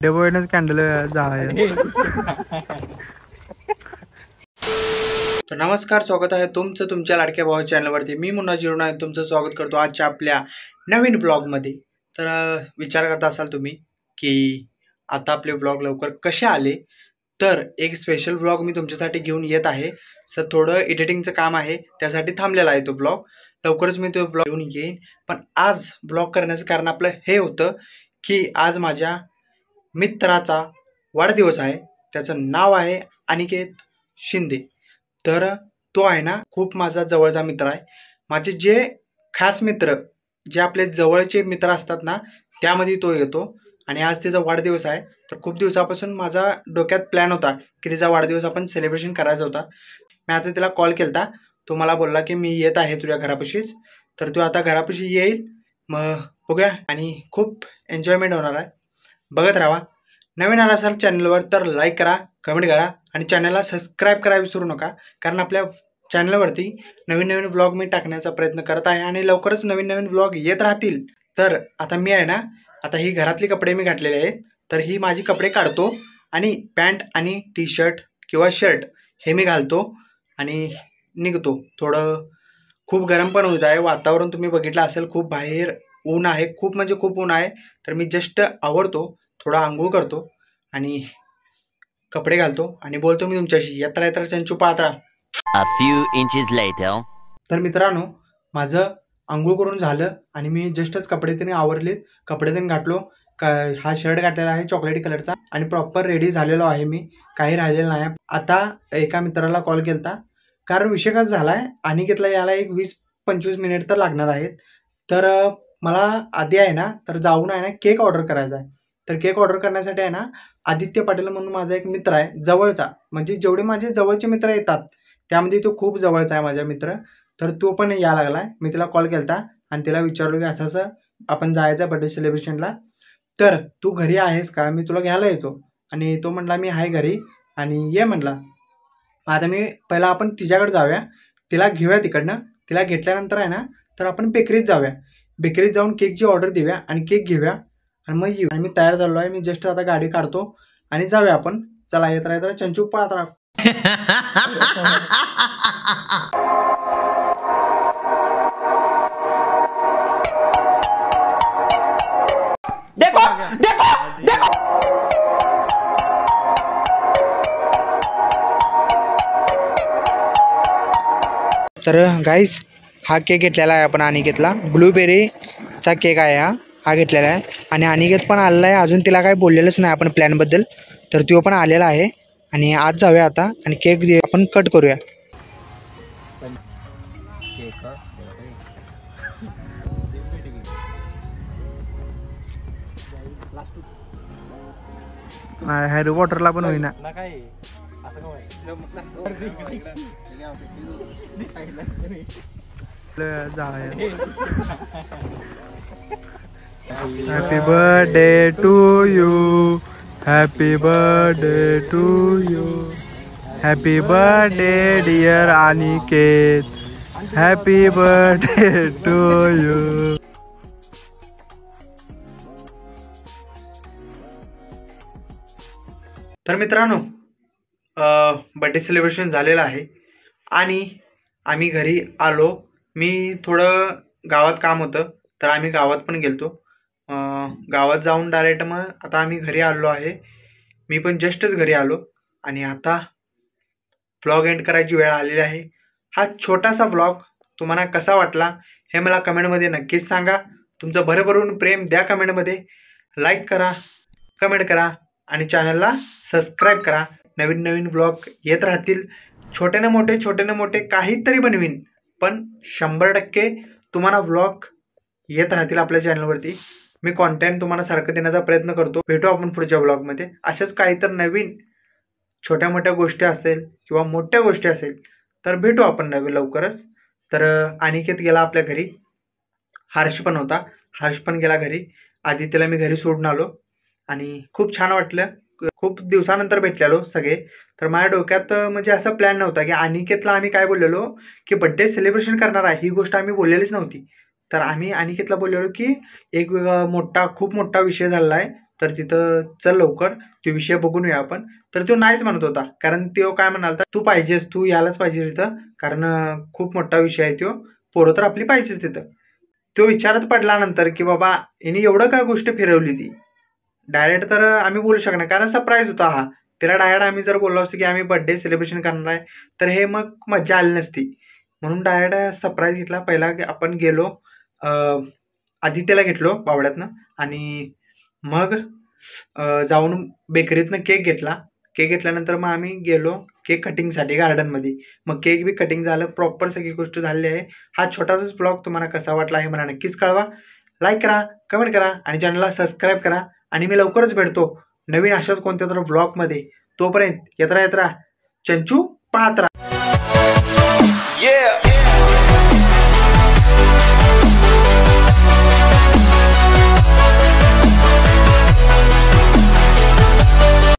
डेबोयनच candle जाळाय. तर नमस्कार, स्वागत आहे तुमचं तुमच्या लाडक्या भाऊ चॅनलवरती. मी मुन्ना जिरुणा आहे, तुमचं स्वागत करतो आजच्या आपल्या नवीन ब्लॉगमध्ये. तर विचार करता असाल तुम्ही की आता आपले ब्लॉग लवकर कसे आले, तर एक स्पेशल ब्लॉग मी तुमच्यासाठी घेऊन येत आहे. सर थोडं एडिटिंगचं काम आहे, त्यासाठी थांबलेला आहे तो ब्लॉग. लवकरच मी तो ब्लॉग घेऊन येईन. पण आज ब्लॉग करण्याचं कारण आपलं हे होतं की आज माझ्या मित्राचा वाढदिवस आहे. त्याचं नाव आहे अनिकेत शिंदे. तर तो आहे ना खूप माझा जवळचा मित्र आहे. माझे जे खास मित्र, जे आपले जवळचे मित्र असतात ना, त्यामध्ये तो येतो. आणि आज त्याचा वाढदिवस आहे. तर खूप दिवसापासून माझा डोक्यात प्लॅन होता की त्याचा वाढदिवस आपण सेलिब्रेशन करायचा होता. मी आता त्याला कॉल केला. तो मला बोलला की मी येत आहे तुझ्या घरापाशीच. तर तो आता घरापाशी येईल, मग बघूया आणि खूप एन्जॉयमेंट होणार आहे. बघत राहा. नवीन आला असाल चॅनलवर तर लाईक करा, कमेंट करा आणि चॅनलला सबस्क्राईब करायला विसरू नका. कारण आपल्या चॅनलवरती नवीन नवीन व्लॉग मी टाकण्याचा प्रयत्न करत आहे आणि लवकरच नवीन नवीन व्लॉग येत राहतील. तर आता मी आहे ना, आता ही घरातली कपडे मी घातलेले आहेत. तर ही माझी कपडे काढतो आणि पॅन्ट आणि टी शर्ट किंवा शर्ट हे मी घालतो आणि निघतो. थोडं खूप गरम पण होत आहे. वातावरण तुम्ही बघितलं असेल, खूप बाहेर ऊन आहे, खूप म्हणजे खूप ऊन आहे. तर मी जस्ट आवरतो, थोडा आंघोळ करतो आणि कपडे घालतो आणि बोलतो मी तुमच्याशी. यात्रा यात्रा चंचू Patra. A few inches later. तर मित्रांनो, माझं आंघोळ करून झालं आणि मी जस्टच कपडे त्यांनी आवरलेत. कपडे त्यांनी घातलो. हा शर्ट घातलेला आहे चॉकलेटी कलरचा आणि प्रॉपर रेडी झालेलो आहे मी, काही राहिलेलं नाही. आता एका मित्राला कॉल केला, कारण विषय कसा झाला आहे, अनिकेतला यायला एक 20-25 मिनिट तर लागणार आहेत. तर मला आधी आहे ना, तर जाऊन आहे ना केक ऑर्डर करायचा आहे. तर केक ऑर्डर करण्यासाठी आहे ना, आदित्य पाटील म्हणून माझा एक मित्र आहे जवळचा, म्हणजे जेवढे माझे जवळचे मित्र येतात त्यामध्ये तो खूप जवळचा आहे माझा मित्र. तर तो पण या लागला आहे. मी त्याला कॉल केला आणि त्याला विचारलो की असं असं आपण जायचं बर्थडे सेलिब्रेशनला, तर तू घरी आहेस का, मी तुला घ्यायला येतो. आणि तो म्हणला मी आहे घरी आणि ये म्हणला. आता मी पहिला आपण तिच्याकडे जाऊया, तिला घेऊया तिकडनं. तिला घेतल्यानंतर आहे ना, तर आपण बेकरीत जाऊया. बेकरीत जाऊन केकची ऑर्डर देऊया आणि केक घेऊया आणि मग येऊ. आणि मी तयार झालो आहे. मी जस्ट आता गाडी काढतो आणि जाऊया आपण. चला येत राहत चंचू पात्रा. देखो देखो देखो. तर गाईज, हा केक घेतलेला आहे आपण अनिकेतला. ब्लूबेरीचा केक आहे हा घेतलेला आहे. आणि अनिकेत पण आलेला आहे. अजून तिला काही बोललेलंच नाही आपण प्लॅनबद्दल. तर तो पण आलेला आहे आणि आज जाऊया आता आणि केक आपण कट करूया. हॅरी पॉटरला पण होईना. Happy birthday to you, happy birthday to you, happy birthday dear Aniket, happy birthday to you. तर मित्रांनो, बर्थडे सेलिब्रेशन झालेलं आहे आणि आम्ही घरी आलो. मी थोडं गावात काम होतं, तर आम्ही गावात पण गेलतो. गावात जाऊन डायरेक्ट मग आता आम्ही घरी आलो आहे. मी पण जस्टच घरी आलो आणि आता ब्लॉग एंड करायची वेळ आलेली आहे. हा छोटासा ब्लॉग तुम्हाला कसा वाटला हे मला कमेंटमध्ये नक्कीच सांगा. तुमचं भरभरून प्रेम द्या कमेंटमध्ये. लाईक करा, कमेंट करा आणि चॅनलला सबस्क्राईब करा. नवीन नवीन ब्लॉग येत राहतील. छोटे ना मोठे काहीतरी बनवीन, पण 100% तुम्हाला ब्लॉग येत राहतील आपल्या चॅनलवरती. मी कॉन्टेंट तुम्हाला सारखं देण्याचा प्रयत्न करतो. भेटू आपण पुढच्या ब्लॉगमध्ये. अशाच काहीतरी नवीन छोट्या मोठ्या गोष्टी असेल किंवा मोठ्या गोष्टी असेल तर भेटू आपण नवीन लवकरच. तर अनिकेत गेला आपल्या घरी. हर्ष पण होता, हर्ष पण गेला घरी. आदित्यला मी घरी सोडून आलो आणि खूप छान वाटलं. खूप दिवसानंतर भेटलेलो सगळे. तर माझ्या डोक्यात म्हणजे असा प्लॅन नव्हता की अनिकेतला आम्ही काय बोललेलो की बड्डे सेलिब्रेशन करणार आहे, ही गोष्ट आम्ही बोललेलीच नव्हती. तर आम्ही अनिकेतला बोललेलो की एक खूप मोठा विषय झालेला आहे, तर तिथं चल लवकर, तो विषय बघून येऊया आपण. तर तो नाहीच म्हणत होता, कारण तो काय म्हणालता, तू पाहिजेस, तू यायलाच पाहिजे तिथं, कारण खूप मोठा विषय आहे तो, पोरं तर आपली पाहिजेच तिथं. तो विचारात पडल्यानंतर की बाबा हिने एवढं काय गोष्ट फिरवली ती, डायरेक्ट तर आम्ही बोलू शकणार, कारण सरप्राईज होता हा. तिला डायरेक्ट आम्ही जर बोललो असतो की आम्ही बर्थडे सेलिब्रेशन करणार आहे, तर हे मग मज्जा आली नसती. म्हणून डायरेक्ट सरप्राईज घेतला. पहिला आपण गेलो, आदित्यला घेतलो बावड्यातनं, आणि मग जाऊन बेकरीतनं केक घेतला. केक घेतल्यानंतर मग आम्ही गेलो केक कटिंगसाठी गार्डनमध्ये. मग केक बी कटिंग झालं, प्रॉपर सगळी गोष्ट झाली आहे. हा छोटासाच ब्लॉग तुम्हाला कसा वाटला हे मला नक्कीच कळवा. लाईक करा, कमेंट करा आणि चॅनलला सबस्क्राईब करा. आणि मी लवकरच भेटतो नवीन अशाच कोणत्या तरी ब्लॉगमध्ये. तोपर्यंत येत राहा चंचू पाहत राहा.